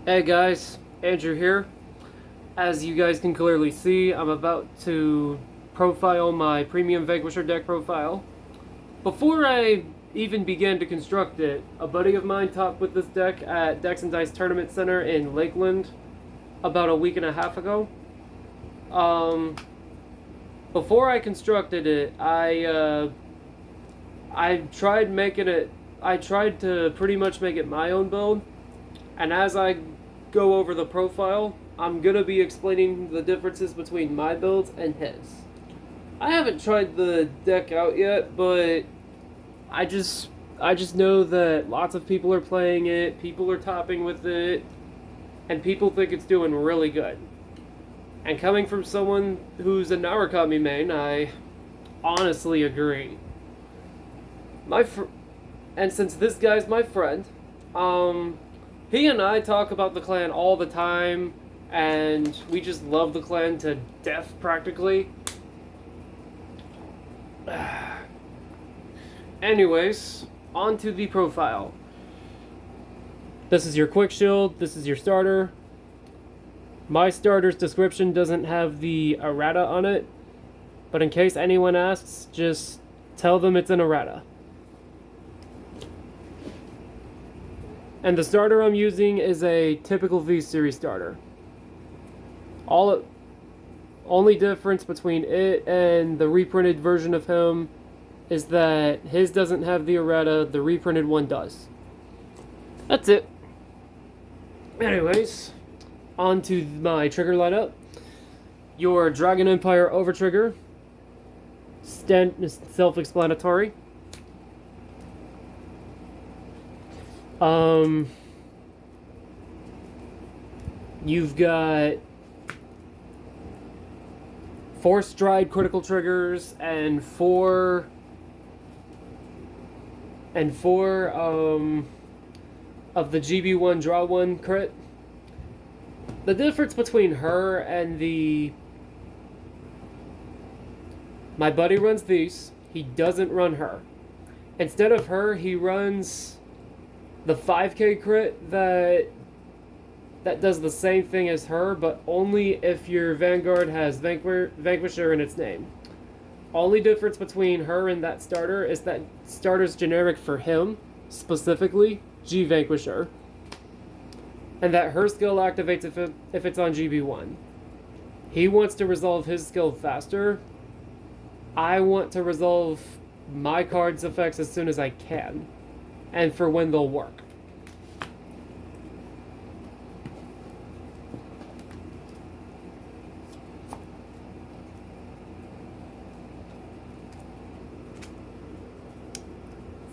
Hey guys, Andrew here. As you guys can clearly see, I'm about to profile my Premium Vanquisher deck profile. Before I even began to construct it, a buddy of mine talked with this deck at Dex and Dice Tournament Center in Lakeland about a week and a half ago. Um, Before I constructed it, I tried making it. I tried to pretty much make it my own build, and as I go over the profile, I'm gonna be explaining the differences between my builds and his. I haven't tried the deck out yet, but I just I just know that lots of people are playing it, people are topping with it, and people think it's doing really good. And coming from someone who's a Narukami main, I honestly agree. My fr- and since this guy's my friend, um, he and I talk about the clan all the time, and we just love the clan to death practically. Anyways, on to the profile. This is your quick shield, this is your starter. My starter's description doesn't have the errata on it, but in case anyone asks, just tell them it's an errata. And the starter I'm using is a typical V-Series starter. Only difference between it and the reprinted version of him is that his doesn't have the errata, the reprinted one does. That's it. Anyways, on to my trigger lineup. Your Dragon Empire Overtrigger, self-explanatory. You've got 4 stride critical triggers and four of the GB1 draw 1 crit. The difference between her and my buddy runs these. He doesn't run her. Instead of her, he runs the 5k crit that does the same thing as her, but only if your Vanguard has Vanquisher in its name. Only difference between her and that starter is that starter's generic for him, specifically G Vanquisher, and that her skill activates if it's on GB1. He wants to resolve his skill faster. I want to resolve my card's effects as soon as I can, and for when they'll work.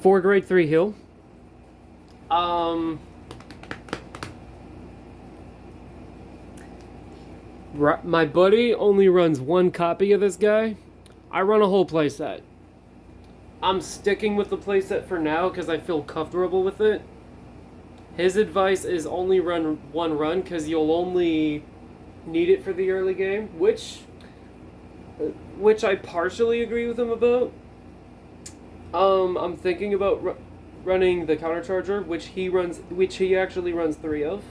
For grade 3 heal. My buddy only runs 1 copy of this guy. I run a whole playset. I'm sticking with the playset for now because I feel comfortable with it. His advice is only run 1 run because you'll only need it for the early game, which I partially agree with him about. I'm thinking about running the countercharger, which he actually runs 3 of.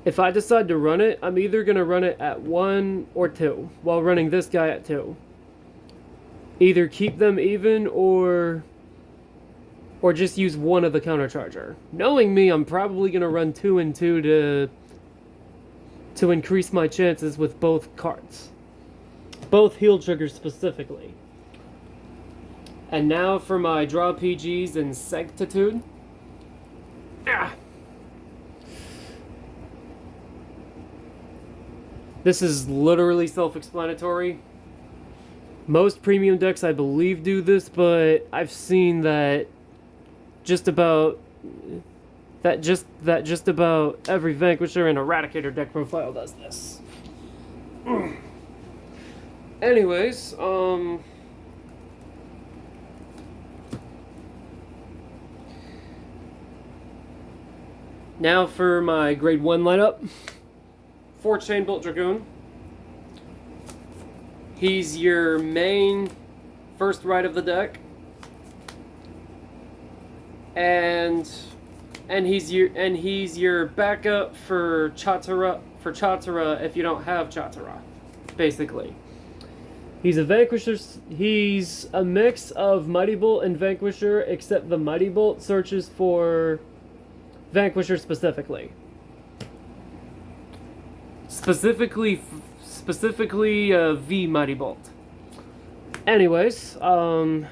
If I decide to run it, I'm either gonna run it at 1 or 2, while running this guy at 2. Either keep them even or just use 1 of the countercharger. Knowing me, I'm probably gonna run 2 and 2 to increase my chances with both cards. Both heal triggers specifically. And now for my draw PGs and Sanctitude. This is literally self-explanatory. Most premium decks, I believe, do this, but I've seen that just about every Vanquisher and Eradicator deck profile does this. Anyways, now for my grade 1 lineup. 4 Chainbolt Dragoon. He's your main first right of the deck. And and he's your backup for Chatara if you don't have Chatara, basically. He's a Vanquisher. He's a mix of Mighty Bolt and Vanquisher, except the Mighty Bolt searches for Vanquisher specifically. Specifically, V Mighty Bolt. Anyways, I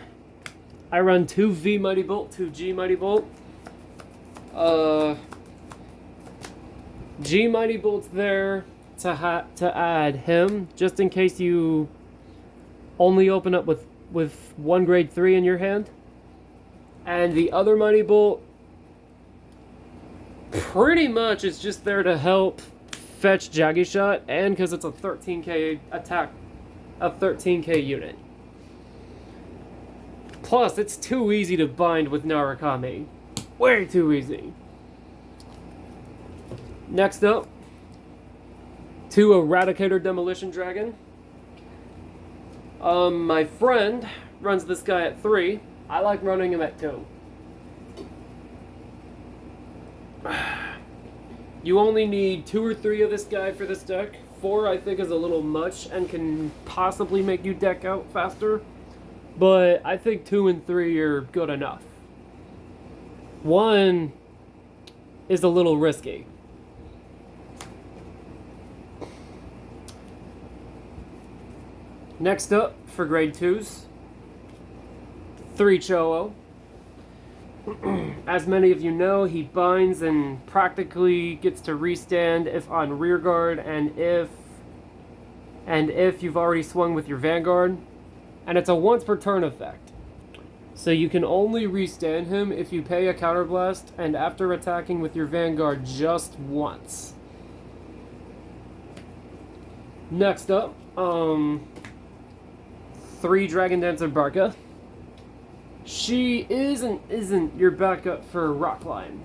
run 2 V Mighty Bolt, 2 G Mighty Bolt. G Mighty Bolt's there to add him, just in case you only open up with 1 grade 3 in your hand. And the other Mighty Bolt pretty much is just there to help fetch Jaggy Shot, and because it's a 13k attack, a 13k unit. Plus, it's too easy to bind with Narukami. Way too easy. Next up, 2 Eradicator Demolition Dragon. My friend runs this guy at 3. I like running him at 2. You only need 2 or 3 of this guy for this deck. 4 I think is a little much and can possibly make you deck out faster. But I think 2 and 3 are good enough. 1 is a little risky. Next up, for grade 2s, 3 Cho-Oh. As many of you know, he binds and practically gets to restand if on rear guard and if you've already swung with your Vanguard. And it's a once per turn effect. So you can only restand him if you pay a counterblast and after attacking with your Vanguard just once. Next up, 3 Dragon Dancer Barca. She isn't your backup for Rock Climb.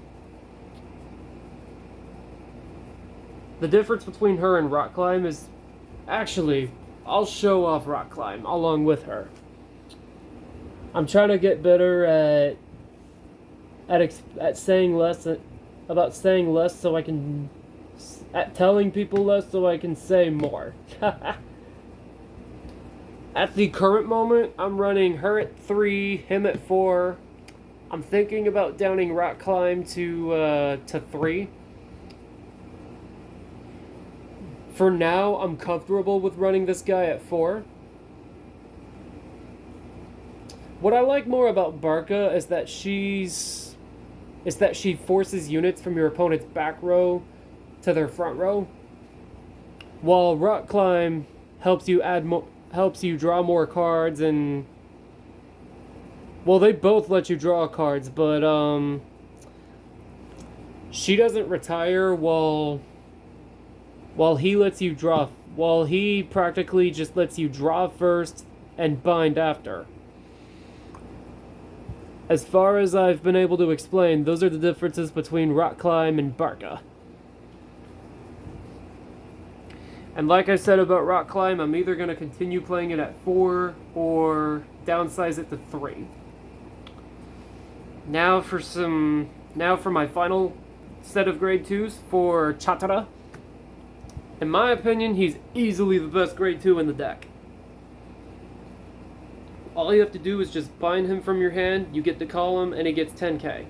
The difference between her and Rock Climb is, actually, I'll show off Rock Climb along with her. I'm trying to get better at saying less, about saying less so I can, at telling people less so I can say more. At the current moment, I'm running her at 3, him at 4. I'm thinking about downing Rock Climb to 3. For now, I'm comfortable with running this guy at 4. What I like more about Barca is that she forces units from your opponent's back row to their front row, while Rock Climb helps you draw more cards, and well, they both let you draw cards, but she doesn't retire while he practically just lets you draw first and bind after. As far as I've been able to explain, those are the differences between Rock Climb and Barca. And like I said about Rock Climb, I'm either going to continue playing it at 4 or downsize it to 3. Now for my final set of grade 2s for Chatara. In my opinion, he's easily the best grade 2 in the deck. All you have to do is just bind him from your hand, you get to call him, and he gets 10k.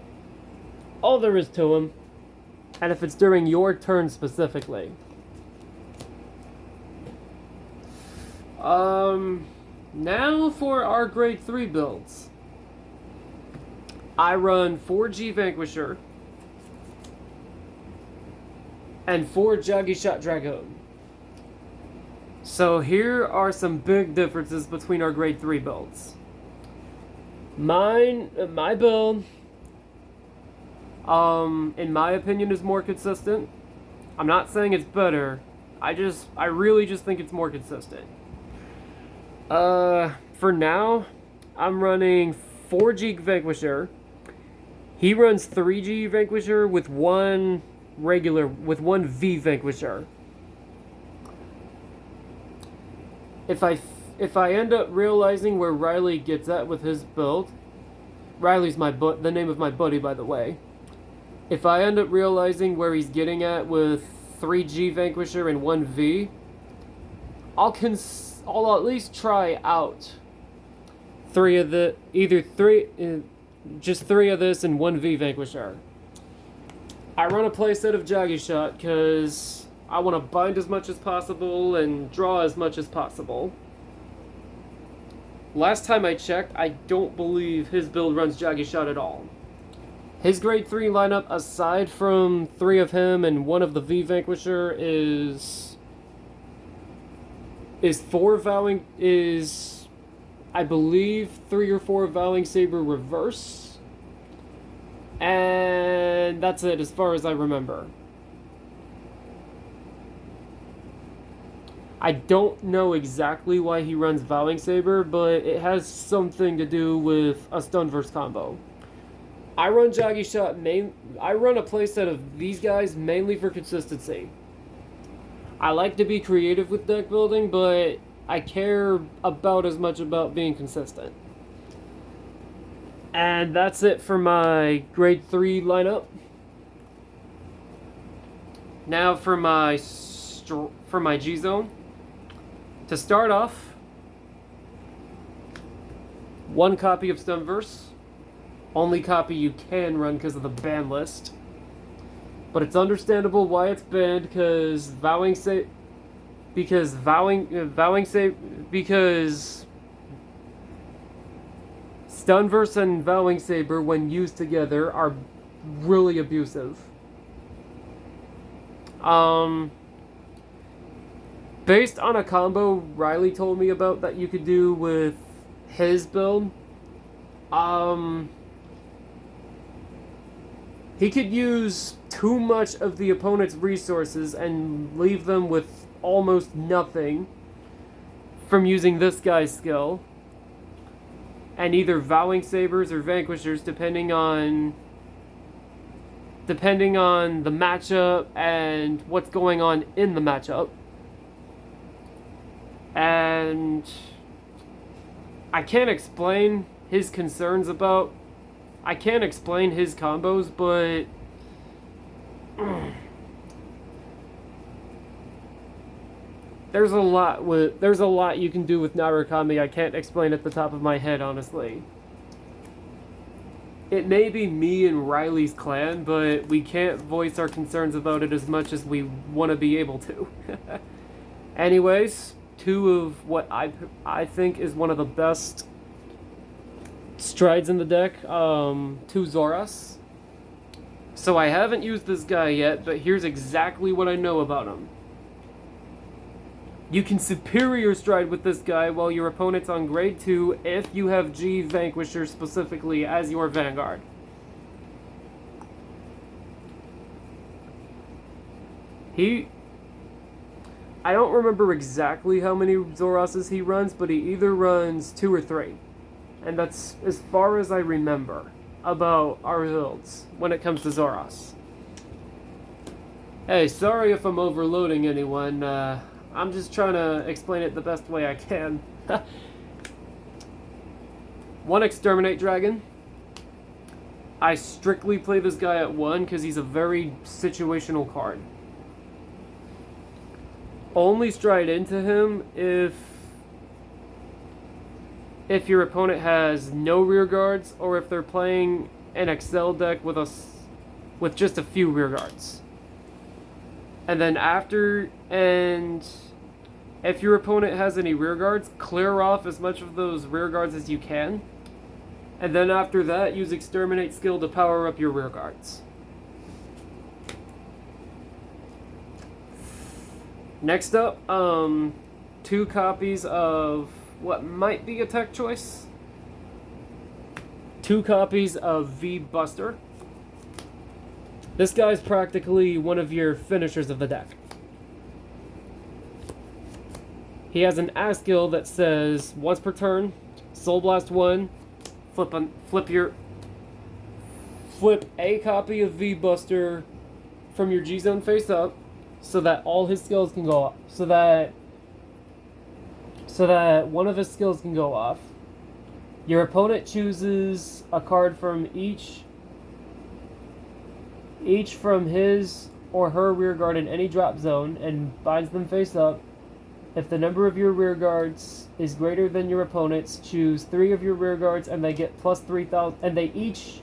All there is to him. And if it's during your turn specifically. Now for our grade 3 builds. I run 4G Vanquisher and 4 Jaggy Shot Dragoon. So here are some big differences between our grade 3 builds. My build, in my opinion, is more consistent. I'm not saying it's better. I really just think it's more consistent. For now, I'm running 4G Vanquisher. He runs 3G Vanquisher with one V Vanquisher. If I end up realizing where Riley gets at with his build, Riley's the name of my buddy, by the way. If I end up realizing where he's getting at with 3G Vanquisher and 1V, I'll at least try out just three of this and 1V Vanquisher. I run a playset of Jaggy Shot because I want to bind as much as possible and draw as much as possible. Last time I checked, I don't believe his build runs Jaggy Shot at all. His grade 3 lineup, aside from 3 of him and 1 of the V Vanquisher, is 4 Vowing, I believe 3 or 4 Vowing Saber reverse. And that's it as far as I remember. I don't know exactly why he runs Vowing Saber, but it has something to do with a Stunverse combo. I run Jaggy Shot I run a playset of these guys mainly for consistency. I like to be creative with deck building, but I care about as much about being consistent. And that's it for my grade 3 lineup. Now for my G-Zone. To start off, 1 copy of Stunverse. Only copy you can run because of the ban list. But it's understandable why it's banned, because Stunverse and Vowing Saber, when used together, are really abusive. Based on a combo Riley told me about that you could do with his build, he could use too much of the opponent's resources and leave them with almost nothing from using this guy's skill. And either Vowing Sabers or Vanquishers, depending on the matchup and what's going on in the matchup. And I can't explain his combos, but there's a lot you can do with Narukami I can't explain at the top of my head, honestly. It may be me and Riley's clan, but we can't voice our concerns about it as much as we want to be able to. Anyways, 2 of what I think is one of the best strides in the deck, 2 Zoras. So I haven't used this guy yet, but here's exactly what I know about him. You can superior stride with this guy while your opponent's on grade 2 if you have G Vanquisher specifically as your vanguard. I don't remember exactly how many Zoras's he runs, but he either runs 2 or 3. And that's as far as I remember about our builds when it comes to Zoras. Hey, sorry if I'm overloading anyone. I'm just trying to explain it the best way I can. 1 Exterminate Dragon. I strictly play this guy at 1 because he's a very situational card. Only stride into him if your opponent has no rear guards, or if they're playing an Excel deck with just a few rear guards. And then if your opponent has any rear guards, clear off as much of those rear guards as you can. And then after that, use Exterminate skill to power up your rear guards. Next up, 2 copies of what might be a tech choice. 2 copies of V Buster. This guy's practically one of your finishers of the deck. He has an ass skill that says once per turn, Soul Blast 1, flip a copy of V Buster from your G Zone face up, so that all his skills can go off. So that one of his skills can go off. Your opponent chooses a card from each each from his or her rearguard in any drop zone and binds them face up. If the number of your rearguards is greater than your opponent's, choose 3 of your rearguards and they get plus 3,000. And they each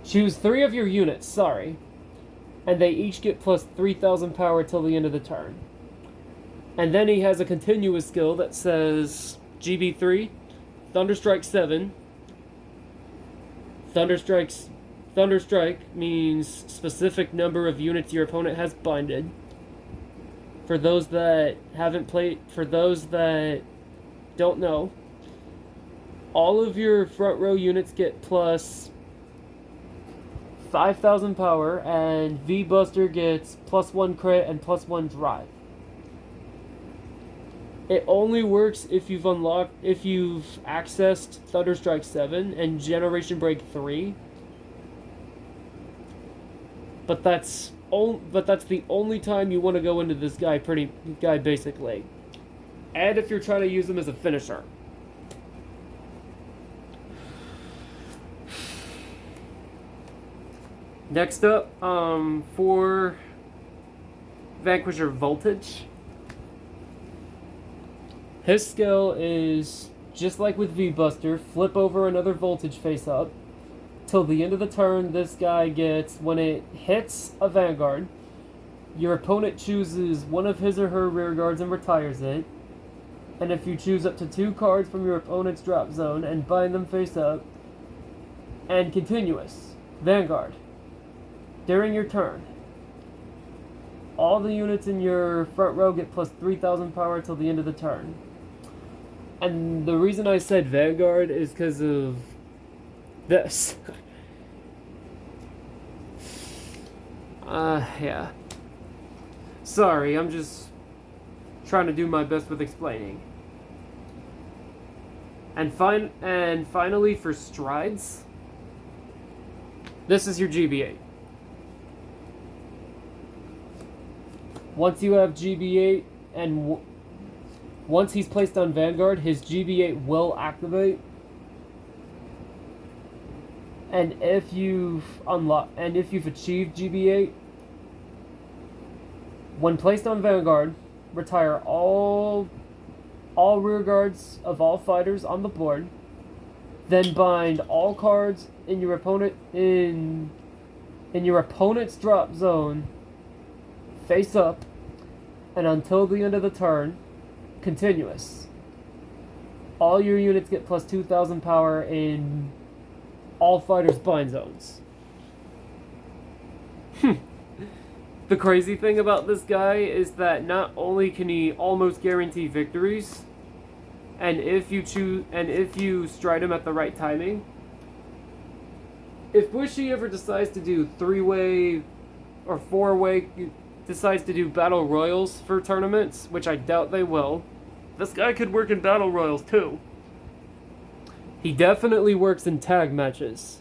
choose 3 of your units. Sorry, and they each get plus 3,000 power till the end of the turn. And then he has a continuous skill that says GB3, Thunderstrike 7. Thunderstrike means specific number of units your opponent has binded. For those that don't know, all of your front row units get plus 5,000 power, and V-Buster gets plus 1 crit and plus 1 drive. It only works if you've accessed Thunderstrike 7 and Generation Break 3. But that's the only time you want to go into this guy basically. And if you're trying to use him as a finisher. Next up, for Vanquisher Voltage. His skill is, just like with V-Buster, flip over another Voltage face up. Till the end of the turn, this guy gets, when it hits a Vanguard, your opponent chooses one of his or her rearguards and retires it. And if you choose up to 2 cards from your opponent's drop zone and bind them face up, and continuous, Vanguard. During your turn, all the units in your front row get plus 3,000 power till the end of the turn. And the reason I said Vanguard is because of this. Yeah. Sorry, I'm just trying to do my best with explaining. And finally for Strides, this is your GB8. Once you have GB8 and once he's placed on Vanguard, his GB8 will activate. And if you've achieved GB8, when placed on Vanguard, retire all rearguards of all fighters on the board. Then bind all cards in your opponent's drop zone face up, and until the end of the turn, continuous. All your units get plus 2,000 power in all fighters' bind zones. The crazy thing about this guy is that not only can he almost guarantee victories, and if you stride him at the right timing, if Bushy ever decides to do 3-way or 4-way, decides to do battle royals for tournaments, which I doubt they will, this guy could work in battle royals too. He definitely works in tag matches,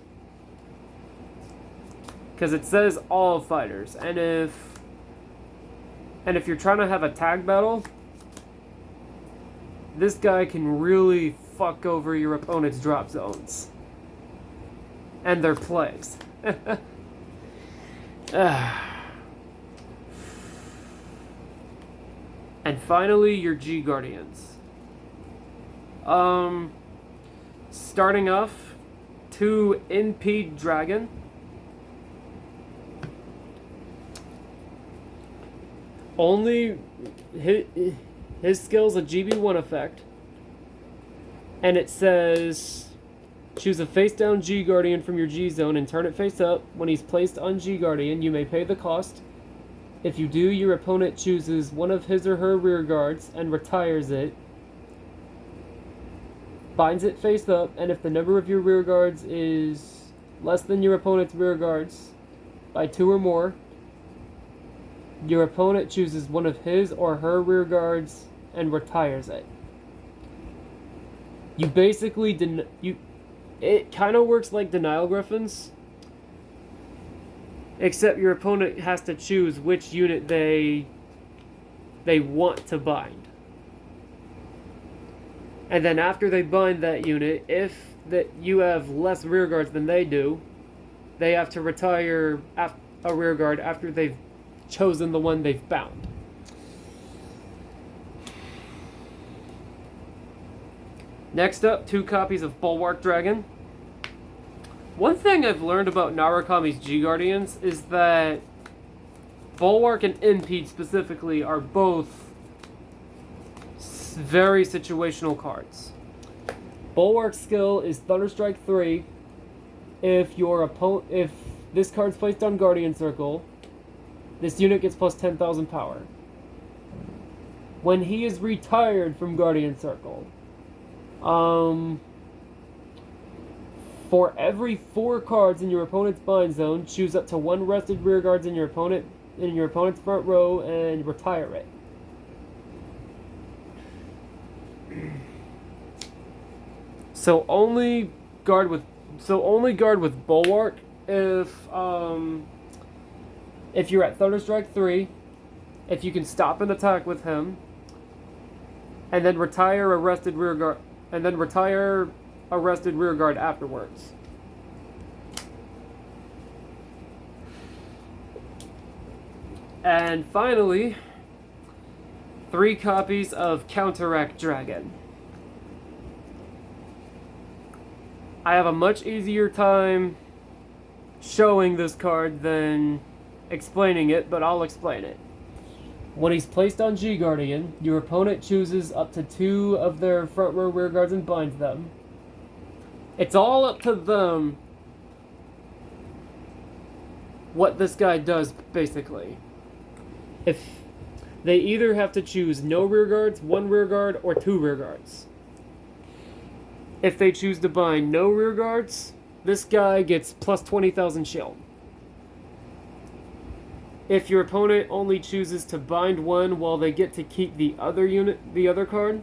because it says all fighters, and if you're trying to have a tag battle, this guy can really fuck over your opponent's drop zones and their plays. And finally, your G Guardians. Starting off, 2 NP Dragon. Only his skill's a GB1 effect, and it says choose a face down G Guardian from your G zone and turn it face up. When he's placed on G Guardian, you may pay the cost. If you do, your opponent chooses one of his or her rear guards and retires it, binds it face up, and if the number of your rear guards is less than your opponent's rear guards by 2 or more, your opponent chooses one of his or her rear guards and retires it. You basically it kind of works like Denial Griffins, except your opponent has to choose which unit they want to bind. And then after they bind that unit, if that you have less rear guards than they do, they have to retire a rear guard after they've chosen the one they've bound. Next up, 2 copies of Bulwark Dragon. One thing I've learned about Narukami's G-Guardians is that Bulwark and Impede specifically are both very situational cards. Bulwark's skill is Thunderstrike 3. If this card's placed on Guardian Circle, this unit gets plus 10,000 power. When he is retired from Guardian Circle, for every 4 cards in your opponent's bind zone, choose up to 1 rested rear guards in your opponent's front row and retire it. So only guard with Bulwark if you're at Thunderstrike 3, if you can stop an attack with him, and then retire a rested rear guard, afterwards. And finally, 3 copies of Counteract Dragon. I have a much easier time showing this card than explaining it, but I'll explain it. When he's placed on G-Guardian, your opponent chooses up to 2 of their front row rear guards and binds them. It's all up to them what this guy does, basically. If they either have to choose no rear guards, 1 rear guard, or 2 rear guards. If they choose to bind no rear guards, this guy gets plus 20,000 shield. If your opponent only chooses to bind 1 while they get to keep the other card,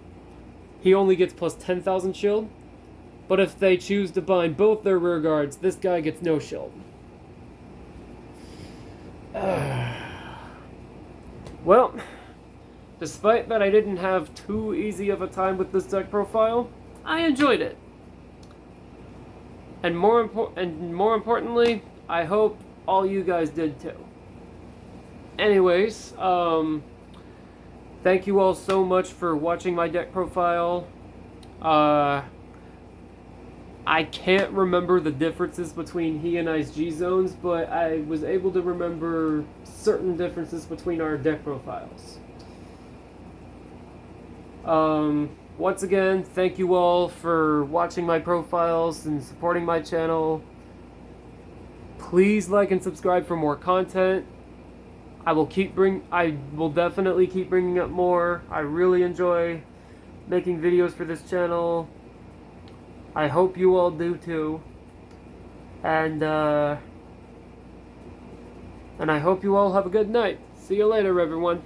he only gets plus 10,000 shield. But if they choose to bind both their rear guards, this guy gets no shield. Well, despite that I didn't have too easy of a time with this deck profile, I enjoyed it. And more importantly, I hope all you guys did too. Anyways, thank you all so much for watching my deck profile. I can't remember the differences between he and I's G zones, but I was able to remember certain differences between our deck profiles. Once again, thank you all for watching my profiles and supporting my channel. Please like and subscribe for more content. I will definitely keep bringing up more. I really enjoy making videos for this channel. I hope you all do too. And I hope you all have a good night. See you later, everyone.